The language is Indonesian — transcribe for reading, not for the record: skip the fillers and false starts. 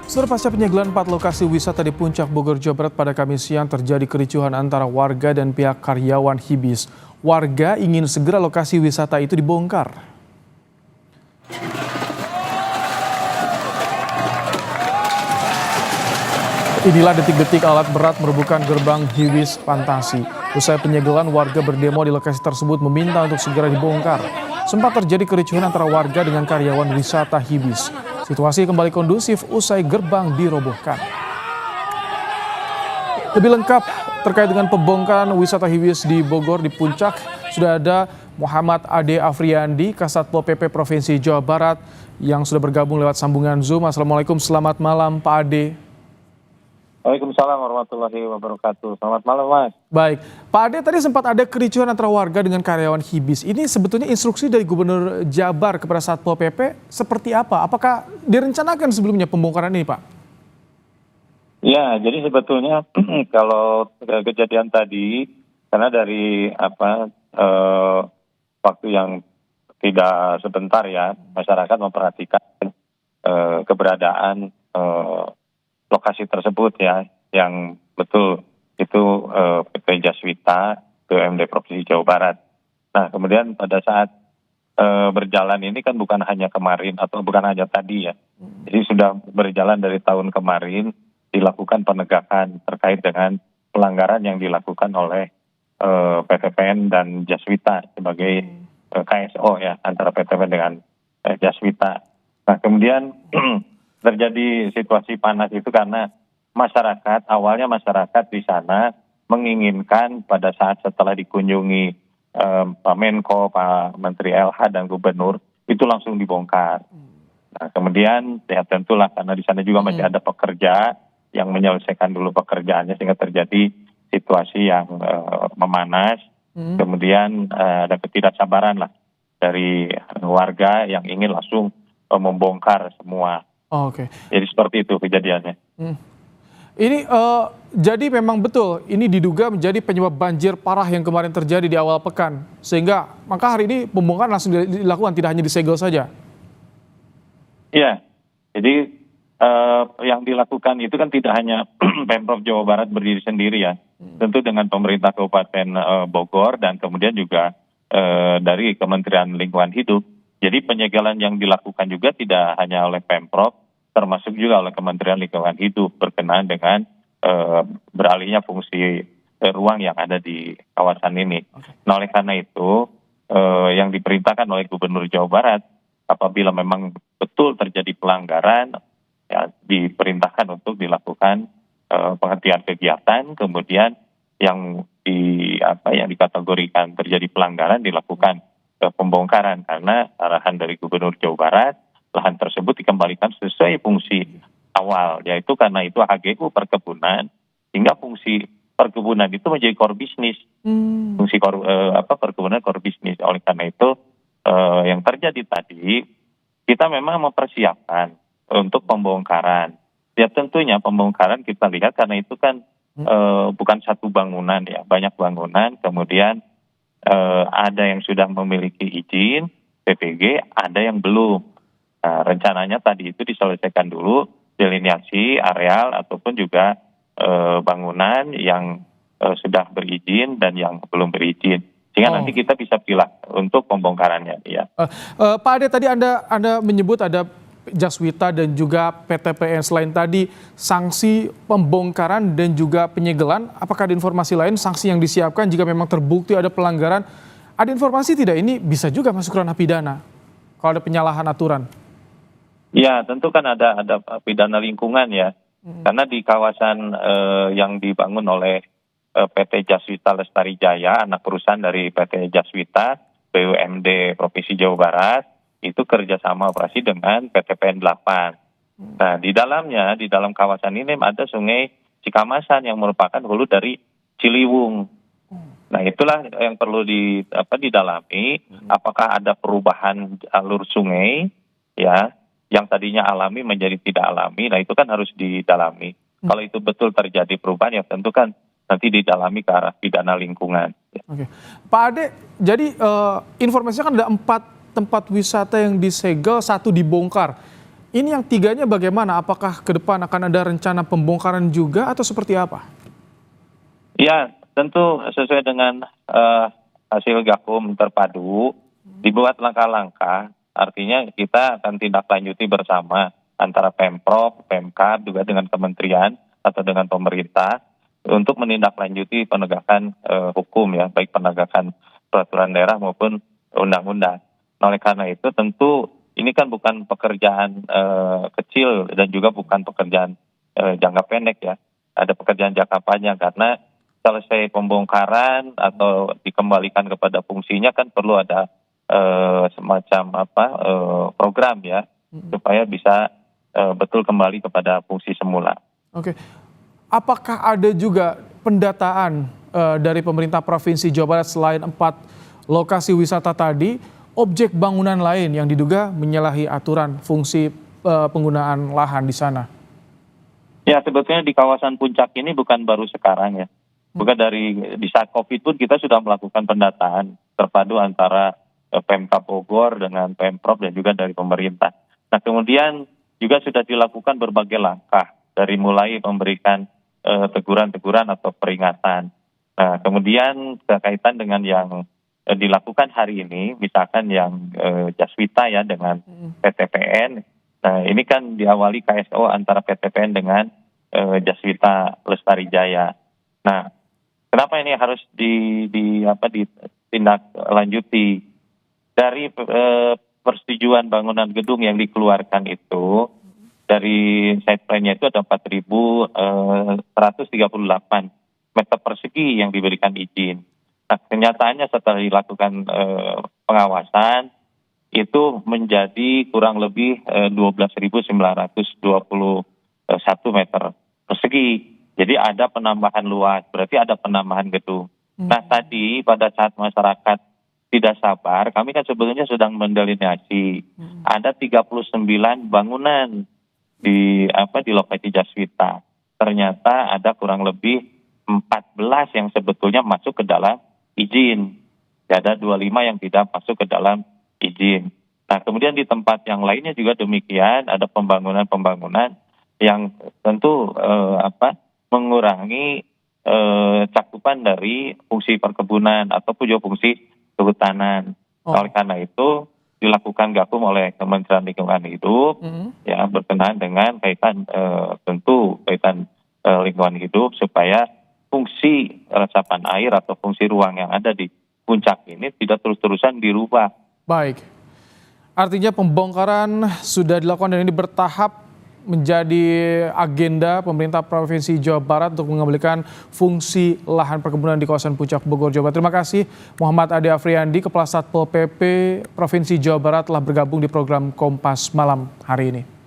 Setelah pasca penyegelan 4 lokasi wisata di Puncak Bogor, Jawa Barat pada Kamis siang terjadi kericuhan antara warga dan pihak karyawan Hibis. Warga ingin segera lokasi wisata itu dibongkar. Inilah detik-detik alat berat merobohkan gerbang Hibis Fantasi. Usai penyegelan, warga berdemo di lokasi tersebut meminta untuk segera dibongkar. Sempat terjadi kericuhan antara warga dengan karyawan wisata Hibis. Situasi kembali kondusif usai gerbang dirobohkan. Lebih lengkap terkait dengan pembongkaran wisata Hibis di Bogor di Puncak, sudah ada Muhammad Ade Afriandi, Kasatpol PP Provinsi Jawa Barat yang sudah bergabung lewat sambungan Zoom. Assalamualaikum, selamat malam Pak Ade. Waalaikumsalam warahmatullahi wabarakatuh. Selamat malam, Mas. Baik, Pak Ade, tadi sempat ada kericuhan antara warga dengan karyawan Hibis. Ini sebetulnya instruksi dari Gubernur Jabar kepada Satpol PP seperti apa? Apakah direncanakan sebelumnya pembongkaran ini, Pak? Ya, jadi sebetulnya kalau kejadian tadi, karena dari waktu yang tidak sebentar ya, masyarakat memperhatikan keberadaan lokasi tersebut ya, yang betul itu PT Jaswita BUMD Provinsi Jawa Barat. Nah, kemudian pada saat berjalan ini kan bukan hanya kemarin atau bukan hanya tadi ya, jadi sudah berjalan dari tahun kemarin dilakukan penegakan terkait dengan pelanggaran yang dilakukan oleh PTPN dan Jaswita sebagai KSO ya, antara PTPN dengan Jaswita. Nah, kemudian terjadi situasi panas itu karena awalnya masyarakat di sana menginginkan pada saat setelah dikunjungi Pak Menko, Pak Menteri LH dan Gubernur itu langsung dibongkar. Nah, kemudian ya tentulah karena di sana juga masih ada pekerja yang menyelesaikan dulu pekerjaannya sehingga terjadi situasi yang memanas. Kemudian ada ketidaksabaran lah dari warga yang ingin langsung membongkar semua. Oh, oke. Jadi seperti itu kejadiannya. Ini jadi memang betul ini diduga menjadi penyebab banjir parah yang kemarin terjadi di awal pekan. Sehingga maka hari ini pembongkaran langsung dilakukan, tidak hanya disegel saja. Iya, jadi yang dilakukan itu kan tidak hanya Pemprov Jawa Barat berdiri sendiri ya. Tentu dengan pemerintah Kabupaten Bogor dan kemudian juga dari Kementerian Lingkungan Hidup. Jadi penyegelan yang dilakukan juga tidak hanya oleh Pemprov, termasuk juga oleh Kementerian Lingkungan Hidup berkenaan dengan beralihnya fungsi ruang yang ada di kawasan ini. Nah, oleh karena itu yang diperintahkan oleh Gubernur Jawa Barat, apabila memang betul terjadi pelanggaran, ya diperintahkan untuk dilakukan penghentian kegiatan, kemudian yang dikategorikan terjadi pelanggaran dilakukan pembongkaran karena arahan dari Gubernur Jawa Barat, lahan tersebut dikembalikan sesuai fungsi awal, yaitu karena itu HGU perkebunan, hingga fungsi perkebunan itu menjadi core bisnis, fungsi perkebunan core bisnis. Oleh karena itu yang terjadi tadi, kita memang mempersiapkan untuk pembongkaran. Ya tentunya pembongkaran kita lihat karena itu kan bukan satu bangunan ya, banyak bangunan, kemudian ada yang sudah memiliki izin PPG, ada yang belum. Nah, rencananya tadi itu diselesaikan dulu delineasi areal ataupun juga bangunan yang sudah berizin dan yang belum berizin. Sehingga nanti kita bisa pilih untuk pembongkarannya. Ya. Pak Ade, tadi Anda menyebut ada Jaswita dan juga PTPN. Selain tadi sanksi pembongkaran dan juga penyegelan, apakah ada informasi lain sanksi yang disiapkan jika memang terbukti ada pelanggaran? Ada informasi tidak ini bisa juga masuk ranah pidana kalau ada penyalahan aturan? Ya, tentu kan ada pidana lingkungan ya. Karena di kawasan yang dibangun oleh PT Jaswita Lestari Jaya, anak perusahaan dari PT Jaswita BUMD Provinsi Jawa Barat, itu kerjasama operasi dengan PTPN 8. Nah, di dalam kawasan ini ada sungai Cikamasan yang merupakan hulu dari Ciliwung. Nah, itulah yang perlu didalami, apakah ada perubahan alur sungai ya, yang tadinya alami menjadi tidak alami. Nah, itu kan harus didalami. Kalau itu betul terjadi perubahan, ya tentu kan nanti didalami ke arah pidana lingkungan. Oke. Pak Ade, jadi informasinya kan ada 4 tempat wisata yang disegel, 1 dibongkar. Ini yang tiganya bagaimana? Apakah ke depan akan ada rencana pembongkaran juga atau seperti apa? Ya, tentu sesuai dengan hasil gakum terpadu, dibuat langkah-langkah, artinya kita akan tindak lanjuti bersama antara Pemprov, Pemkab, juga dengan kementerian atau dengan pemerintah untuk menindaklanjuti penegakan hukum ya, baik penegakan peraturan daerah maupun undang-undang. Nah, oleh karena itu tentu ini kan bukan pekerjaan kecil dan juga bukan pekerjaan jangka pendek ya, ada pekerjaan jangka panjang karena selesai pembongkaran atau dikembalikan kepada fungsinya kan perlu ada semacam program ya supaya bisa betul kembali kepada fungsi semula. Oke, apakah ada juga pendataan dari pemerintah Provinsi Jawa Barat selain 4 lokasi wisata tadi, objek bangunan lain yang diduga menyalahi aturan fungsi penggunaan lahan di sana? Ya, sebetulnya di kawasan Puncak ini bukan baru sekarang ya. Bukan di saat COVID pun kita sudah melakukan pendataan terpadu antara Pemkab Bogor dengan Pemprov dan juga dari pemerintah. Nah, kemudian juga sudah dilakukan berbagai langkah dari mulai memberikan teguran-teguran atau peringatan. Nah, kemudian berkaitan dengan yang dilakukan hari ini, misalkan yang Jaswita ya dengan PTPN. Nah, ini kan diawali KSO antara PTPN dengan Jaswita Lestari Jaya. Nah, kenapa ini harus ditindaklanjuti? Dari persetujuan bangunan gedung yang dikeluarkan itu, dari site plan-nya itu ada 4.138 meter persegi yang diberikan izin. Nah, kenyataannya setelah dilakukan pengawasan, itu menjadi kurang lebih 12.921 meter persegi. Jadi ada penambahan luas, berarti ada penambahan gedung. Nah, tadi pada saat masyarakat tidak sabar, kami kan sebetulnya sedang mendelineasi. Ada 39 bangunan di lokasi Jaswita. Ternyata ada kurang lebih 14 yang sebetulnya masuk ke dalam izin. Ada 25 yang tidak masuk ke dalam izin. Nah, kemudian di tempat yang lainnya juga demikian, ada pembangunan-pembangunan yang tentu mengurangi cakupan dari fungsi perkebunan ataupun juga fungsi kehutanan. Oleh karena itu dilakukan gakum oleh Kementerian Lingkungan Hidup ya berkenaan dengan kaitan lingkungan hidup supaya fungsi resapan air atau fungsi ruang yang ada di puncak ini tidak terus-terusan dirubah. Baik, artinya pembongkaran sudah dilakukan dan ini bertahap menjadi agenda pemerintah Provinsi Jawa Barat untuk mengembalikan fungsi lahan perkebunan di kawasan Puncak Bogor, Jawa Barat. Terima kasih Muhammad Ade Afriandi, Kepala Satpol PP Provinsi Jawa Barat telah bergabung di program Kompas Malam hari ini.